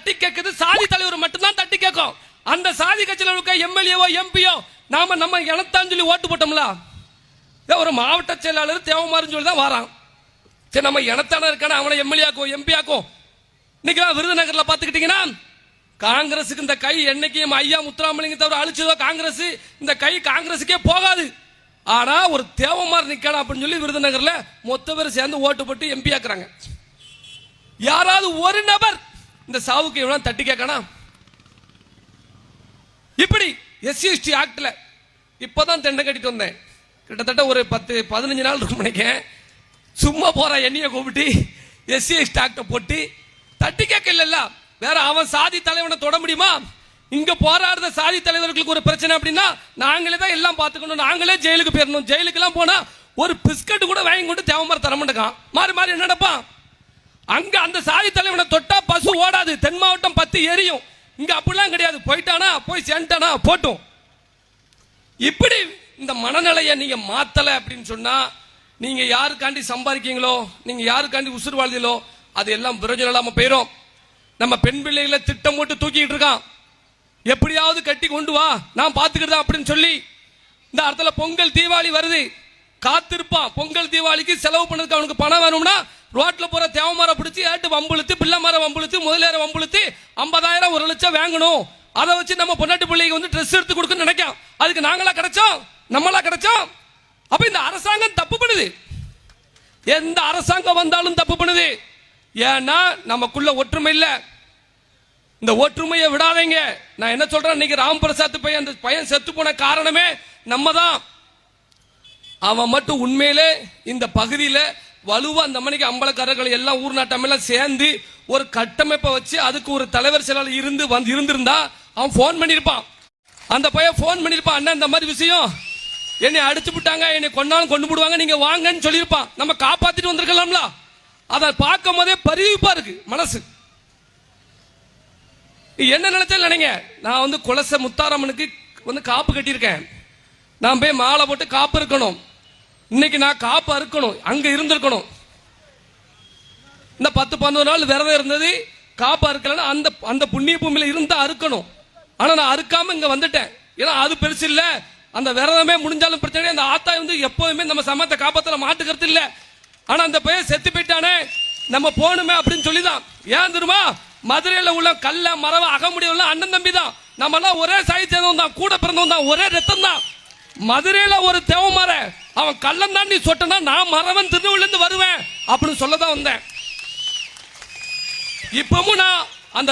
தட்டி கேட்குது சாதி தலைவர் மட்டும்தான் தட்டி கேட்கும். அந்த சாதி கட்சியில் இருக்க எம்எல்ஏவோ எம்பியோ நம்ம இனத்தான் சொல்லி ஓட்டு போட்டோம்ல. ஒரு மாவட்ட செயலாளர் தேவமாறுன்னு சொல்லி தான் வரான். சரி, நம்ம இனத்தான இருக்கான அவனை எம்எல்ஏ ஆக்கும் எம்பி ஆக்கும். இன்னைக்கு விருதுநகர்ல பாத்துக்கிட்டீங்கன்னா காங்கிரசுக்கு இந்த கை என்னைக்கும் ஐயா முத்துராமலிங்க தவிர அழிச்சதோ காங்கிரஸ், இந்த கை காங்கிரசுக்கே போகாது. ஆனா ஒரு தேவமாறு நிக்கணும் அப்படின்னு சொல்லி விருதுநகர்ல மொத்த பேர் சேர்ந்து ஓட்டு போட்டு எம்பி ஆக்குறாங்க. யாராவது ஒரு நபர் இந்த சாவுக்கு எவ்வளவு தட்டி கேட்கணும்? இப்படி SC/ST ஆக்ட்ல இப்பதான் தெண்டை கட்டிட்டு வந்தேன். கிட்டத்தட்ட ஒரு 10-15 நாள் இருக்கும் நினைக்கிறேன். சும்மா போற எண்ணிய கூப்பிட்டு SC/ST ஆக்ட போட்டு தட்டி கேட்கல. வேற அவன் சாதி தலைவனை தொட முடியுமா? இங்க போராடுற சாதி தலைவர்களுக்கு ஒரு பிரச்சனை அப்படின்னா நாங்களே தான் எல்லாம் பார்த்துக்கணும், நாங்களே ஜெயிலுக்கு போயிடணும். ஜெயிலுக்கு எல்லாம் போனா ஒரு பிஸ்கட் கூட வாங்கி கொண்டு தேவமாரி தர மாட்டேங்கான். மாறி மாறி என்ன நடப்பான்? அங்க அந்த சாதி தலைவனை தொட்டா பசு ஓடாது, தென் மாவட்டம் 10 எரியும். இங்க அப்படிலாம் கிடையாது. போயிட்டானா போய் சேர்ந்தானா போட்டும். இப்படி இந்த மனநிலையை நீங்க மாத்தல அப்படின்னு சொன்னா நீங்க யாருக்காண்டி சம்பாதிக்கீங்களோ, நீங்க யாருக்காண்டி உசுறு வாழ்ந்தீங்களோ அது எல்லாம் பிரயோஜனம் இல்லாம போயிடும். நம்ம பெண் பிள்ளைகளை திட்டம் போட்டு தூக்கிட்டு இருக்கான். எப்படியாவது கட்டி கொண்டு வா, நான் பாத்துக்கிட்டேன் அப்படின்னு சொல்லி இந்த இடத்துல பொங்கல் தீபாவளி வருது, காத்திருப்பான். பொங்கல் தீபாவளிக்கு செலவு பண்ணதுக்கு அவனுக்கு பணம் வேணும்னா ரோட்ல போற தேவமரம் பிடிச்சி ஏட்டு வம்புழுத்து, பிள்ளை மரம் வம்புழுத்து, முதலேற வம்புழுத்து 50,000 1 லட்சம் வாங்கணும். அதை வச்சு நம்ம பொன்னாட்டு பிள்ளைக்கு வந்து ட்ரெஸ் எடுத்து கொடுக்கணும்னு நினைக்கும். அதுக்கு நாங்களா கிடைச்சோம்? நம்மளா கிடைச்சோம்? அப்ப இந்த அரசாங்கம் தப்பு பண்ணுது. எந்த அரசாங்கம் வந்தாலும் தப்பு பண்ணுது. ஏன்னா நமக்குள்ள ஒற்றுமை இல்ல. இந்த ஒற்றுமையை விடாதீங்க. நான் என்ன சொல்றேன், இன்னைக்கு ராம் பிரசாத் பையன், அந்த பையன் செத்து போன காரணமே நம்ம தான். அவன் மட்டும் உண்மையிலே இந்த பகுதியில வலுவா அந்த மணிக்கு அம்பலக்காரர்கள் எல்லாம் ஊர் நாட்டமெல்லாம் சேர்ந்து ஒரு கட்டமைப்பை வச்சு அதுக்கு ஒரு தலைவர் செயலாளர் இருந்திருந்தா அவன் போன் பண்ணிருப்பான். அந்த பையன் போன் பண்ணிருப்பான், அண்ணா இந்த மாதிரி விஷயம் என்னை அடிச்சு விட்டாங்க, என்னை கொண்டாலும் கொண்டு விடுவாங்க, நீங்க வாங்கன்னு சொல்லியிருப்பான். நம்ம காப்பாத்திட்டு வந்திருக்கலாம்ல. அதை பார்க்கும் போதே பரிவிப்பா இருக்கு மனசு. என்ன நினைச்சா நினைங்க, நான் வந்து குலச முத்தாரம்மனுக்கு வந்து காப்பு கட்டியிருக்கேன். நான் போய் மாலை போட்டு காப்பு இருக்கணும். இன்னைக்கு நான் காப்பு அறுக்கணும், அங்க இருந்திருக்கணும். இந்த 10-15 நாள் விரதம் இருந்தது, காப்பு அறுக்கலன்னா அந்த புண்ணிய பூமியில இருந்தா அறுக்கணும். ஆனா நான் அறுக்காம இங்க வந்துட்டேன். ஏன்னா அது பெருசு இல்ல, அந்த விரதமே முடிஞ்சாலும் பிரச்சனை. அந்த ஆத்தா வந்து எப்பவுமே நம்ம சமத்தை காப்பாத்தல மாட்டுக்கிறது இல்ல. ஆனா அந்த பையன் செத்து போயிட்டானே, நம்ம போகணுமே அப்படின்னு சொல்லிதான். ஏன் தெரியுமா? மதுரையில உள்ள கல்ல மரவ அகமுடியல அண்ணன் தம்பி தான். நம்ம எல்லாம் ஒரே சாதி சேர்ந்தவன் தான், கூட பிறந்தவன் தான், ஒரே ரத்தம் தான். மதுரையில ஒரு தேவமார அவன் கள்ளம் தான் நீ சொட்டனா நான் மரவன் திருநெல்வேலில இருந்து வருவேன் அப்படின்னு சொல்லதான் வந்தேன். இப்பவும் நான் அந்த